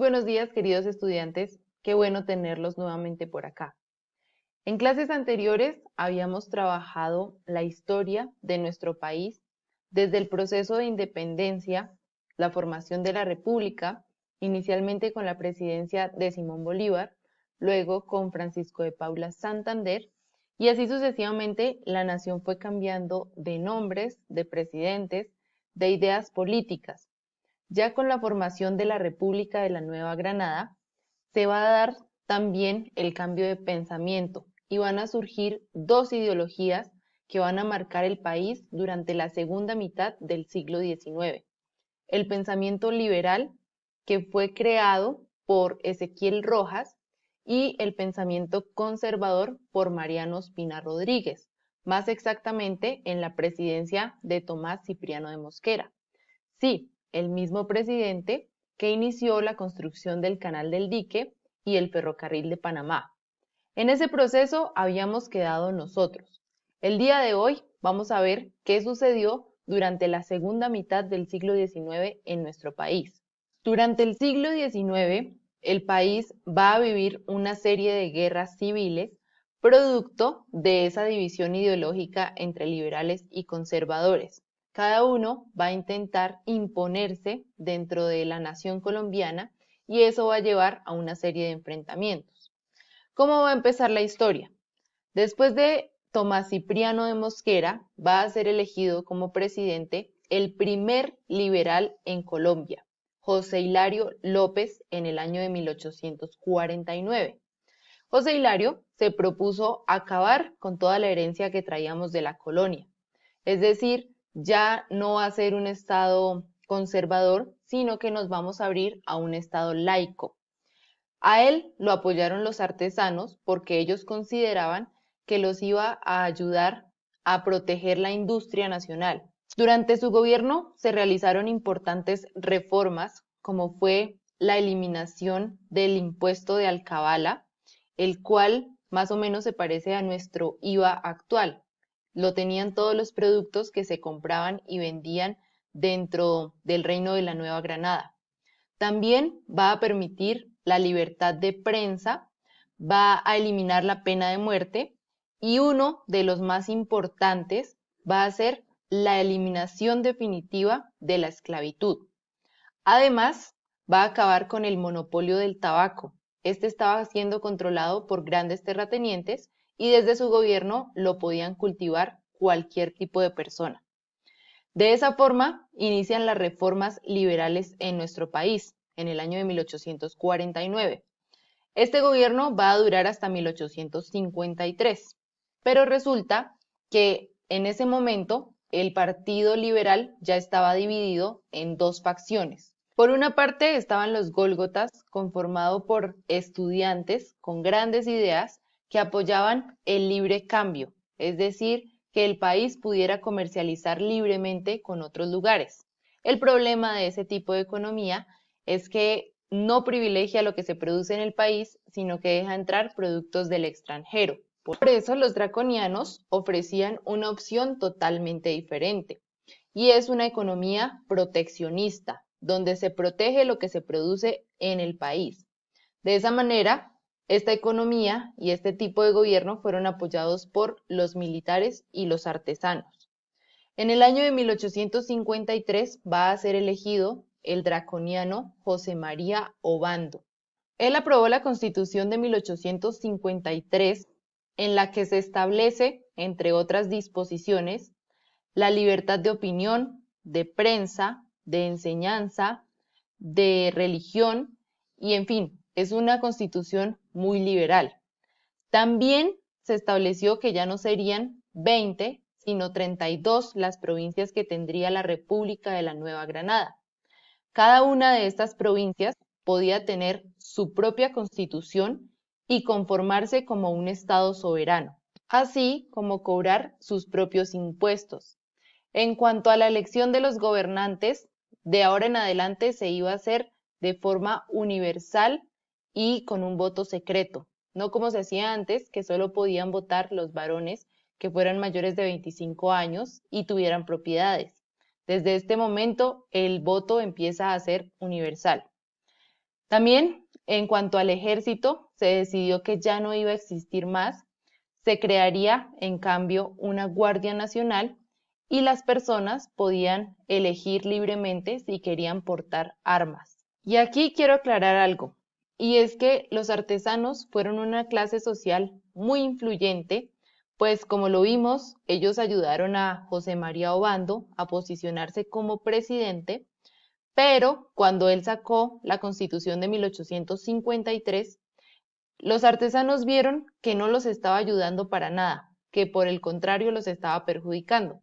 buenos días, queridos estudiantes. Qué bueno tenerlos nuevamente por acá. En clases anteriores habíamos trabajado la historia de nuestro país desde el proceso de independencia, la formación de la República, inicialmente con la presidencia de Simón Bolívar, luego con Francisco de Paula Santander, y así sucesivamente la nación fue cambiando de nombres, de presidentes, de ideas políticas. Ya con la formación de la República de la Nueva Granada, se va a dar también el cambio de pensamiento y van a surgir dos ideologías que van a marcar el país durante la segunda mitad del siglo XIX. El pensamiento liberal, que fue creado por Ezequiel Rojas, y el pensamiento conservador por Mariano Ospina Rodríguez, más exactamente en la presidencia de Tomás Cipriano de Mosquera. Sí, el mismo presidente que inició la construcción del Canal del Dique y el Ferrocarril de Panamá. En ese proceso habíamos quedado nosotros. El día de hoy vamos a ver qué sucedió durante la segunda mitad del siglo XIX en nuestro país. Durante el siglo XIX, el país va a vivir una serie de guerras civiles producto de esa división ideológica entre liberales y conservadores. Cada uno va a intentar imponerse dentro de la nación colombiana y eso va a llevar a una serie de enfrentamientos. ¿Cómo va a empezar la historia? Después de Tomás Cipriano de Mosquera, va a ser elegido como presidente el primer liberal en Colombia, José Hilario López, en el año de 1849. José Hilario se propuso acabar con toda la herencia que traíamos de la colonia, es decir, ya no va a ser un Estado conservador, sino que nos vamos a abrir a un Estado laico. A él lo apoyaron los artesanos porque ellos consideraban que los iba a ayudar a proteger la industria nacional. Durante su gobierno se realizaron importantes reformas, como fue la eliminación del impuesto de alcabala, el cual más o menos se parece a nuestro IVA actual. Lo tenían todos los productos que se compraban y vendían dentro del Reino de la Nueva Granada. También va a permitir la libertad de prensa, va a eliminar la pena de muerte y uno de los más importantes va a ser la eliminación definitiva de la esclavitud. Además, va a acabar con el monopolio del tabaco. Este estaba siendo controlado por grandes terratenientes y desde su gobierno lo podían cultivar cualquier tipo de persona. De esa forma, inician las reformas liberales en nuestro país, en el año de 1849. Este gobierno va a durar hasta 1853, pero resulta que en ese momento el Partido Liberal ya estaba dividido en dos facciones. Por una parte estaban los gólgotas, conformado por estudiantes con grandes ideas que apoyaban el libre cambio, es decir, que el país pudiera comercializar libremente con otros lugares. El problema de ese tipo de economía es que no privilegia lo que se produce en el país, sino que deja entrar productos del extranjero. Por eso los draconianos ofrecían una opción totalmente diferente, y es una economía proteccionista, donde se protege lo que se produce en el país. De esa manera, esta economía y este tipo de gobierno fueron apoyados por los militares y los artesanos. En el año de 1853 va a ser elegido el draconiano José María Obando. Él aprobó la Constitución de 1853, en la que se establece, entre otras disposiciones, la libertad de opinión, de prensa, de enseñanza, de religión y, en fin, es una constitución muy liberal. También se estableció que ya no serían 20, sino 32 las provincias que tendría la República de la Nueva Granada. Cada una de estas provincias podía tener su propia constitución y conformarse como un estado soberano, así como cobrar sus propios impuestos. En cuanto a la elección de los gobernantes, de ahora en adelante se iba a hacer de forma universal y con un voto secreto, no como se hacía antes, que solo podían votar los varones que fueran mayores de 25 años y tuvieran propiedades. Desde este momento, el voto empieza a ser universal. También, en cuanto al ejército, se decidió que ya no iba a existir más, se crearía, en cambio, una Guardia Nacional y las personas podían elegir libremente si querían portar armas. Y aquí quiero aclarar algo, y es que los artesanos fueron una clase social muy influyente, pues como lo vimos, ellos ayudaron a José María Obando a posicionarse como presidente, pero cuando él sacó la Constitución de 1853, los artesanos vieron que no los estaba ayudando para nada, que por el contrario los estaba perjudicando.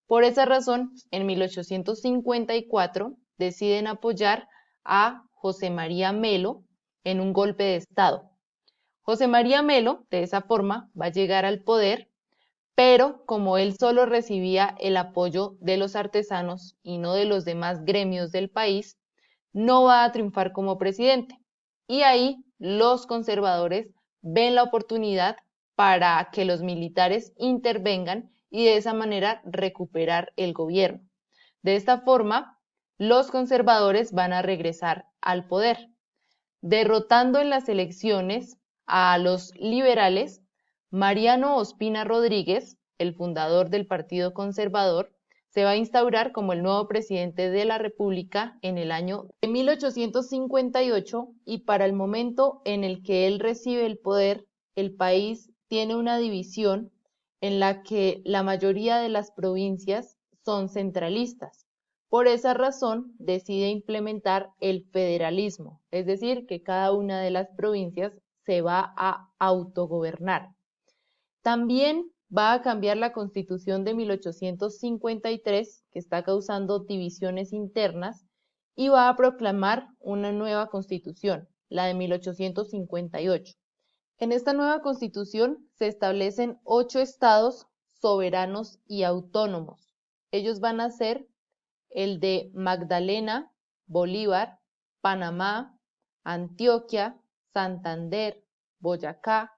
Por esa razón, en 1854 deciden apoyar a José María Melo en un golpe de Estado. José María Melo, de esa forma, va a llegar al poder, pero como él solo recibía el apoyo de los artesanos y no de los demás gremios del país, no va a triunfar como presidente. Y ahí los conservadores ven la oportunidad para que los militares intervengan y de esa manera recuperar el gobierno. De esta forma, los conservadores van a regresar al poder, derrotando en las elecciones a los liberales. Mariano Ospina Rodríguez, el fundador del Partido Conservador, se va a instaurar como el nuevo presidente de la República en el año de 1858 y para el momento en el que él recibe el poder, el país tiene una división en la que la mayoría de las provincias son centralistas. Por esa razón, decide implementar el federalismo, es decir, que cada una de las provincias se va a autogobernar. También va a cambiar la Constitución de 1853, que está causando divisiones internas, y va a proclamar una nueva Constitución, la de 1858. En esta nueva Constitución se establecen 8 estados soberanos y autónomos. Ellos van a ser el de Magdalena, Bolívar, Panamá, Antioquia, Santander, Boyacá,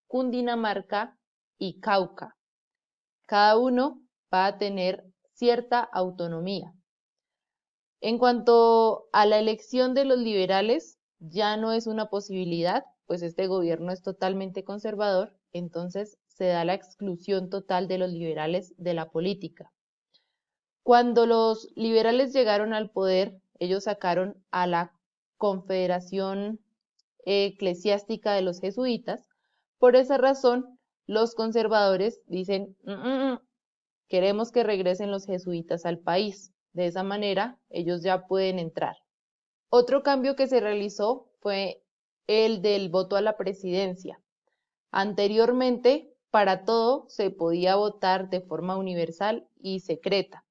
Cundinamarca y Cauca. Cada uno va a tener cierta autonomía. En cuanto a la elección de los liberales, ya no es una posibilidad, pues este gobierno es totalmente conservador, entonces se da la exclusión total de los liberales de la política. Cuando los liberales llegaron al poder, ellos sacaron a la Confederación Eclesiástica de los Jesuitas. Por esa razón, los conservadores dicen, queremos que regresen los jesuitas al país. De esa manera, ellos ya pueden entrar. Otro cambio que se realizó fue el del voto a la presidencia. Anteriormente, para todo se podía votar de forma universal y secreta.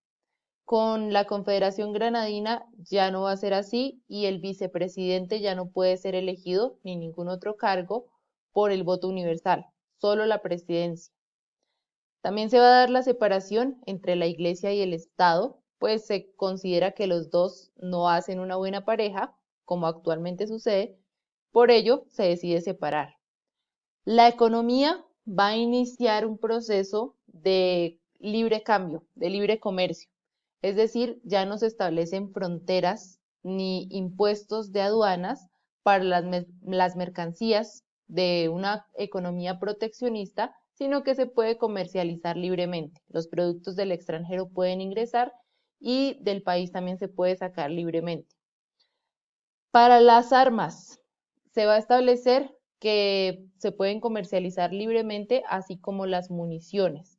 Con la Confederación Granadina ya no va a ser así y el vicepresidente ya no puede ser elegido ni ningún otro cargo por el voto universal, solo la presidencia. También se va a dar la separación entre la Iglesia y el Estado, pues se considera que los dos no hacen una buena pareja, como actualmente sucede, por ello se decide separar. La economía va a iniciar un proceso de libre cambio, de libre comercio. Es decir, ya no se establecen fronteras ni impuestos de aduanas para las mercancías de una economía proteccionista, sino que se puede comercializar libremente. Los productos del extranjero pueden ingresar y del país también se puede sacar libremente. Para las armas, se va a establecer que se pueden comercializar libremente, así como las municiones.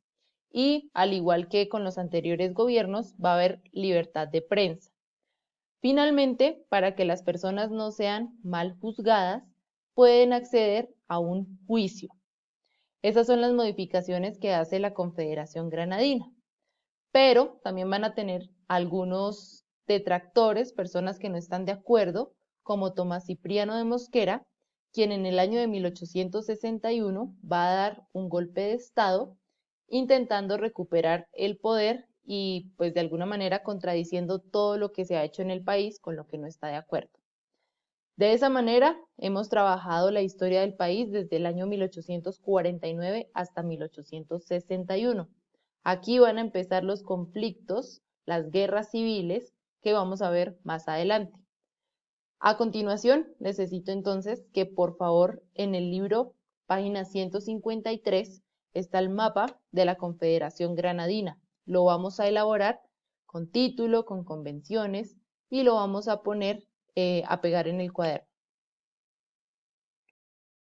Y al igual que con los anteriores gobiernos, va a haber libertad de prensa. Finalmente, para que las personas no sean mal juzgadas, pueden acceder a un juicio. Esas son las modificaciones que hace la Confederación Granadina. Pero también van a tener algunos detractores, personas que no están de acuerdo, como Tomás Cipriano de Mosquera, quien en el año de 1861 va a dar un golpe de Estado intentando recuperar el poder y pues de alguna manera contradiciendo todo lo que se ha hecho en el país con lo que no está de acuerdo. De esa manera hemos trabajado la historia del país desde el año 1849 hasta 1861. Aquí van a empezar los conflictos, las guerras civiles que vamos a ver más adelante. A continuación, necesito entonces que por favor en el libro, página 153, está el mapa de la Confederación Granadina. Lo vamos a elaborar con título, con convenciones y lo vamos a poner, a pegar en el cuaderno.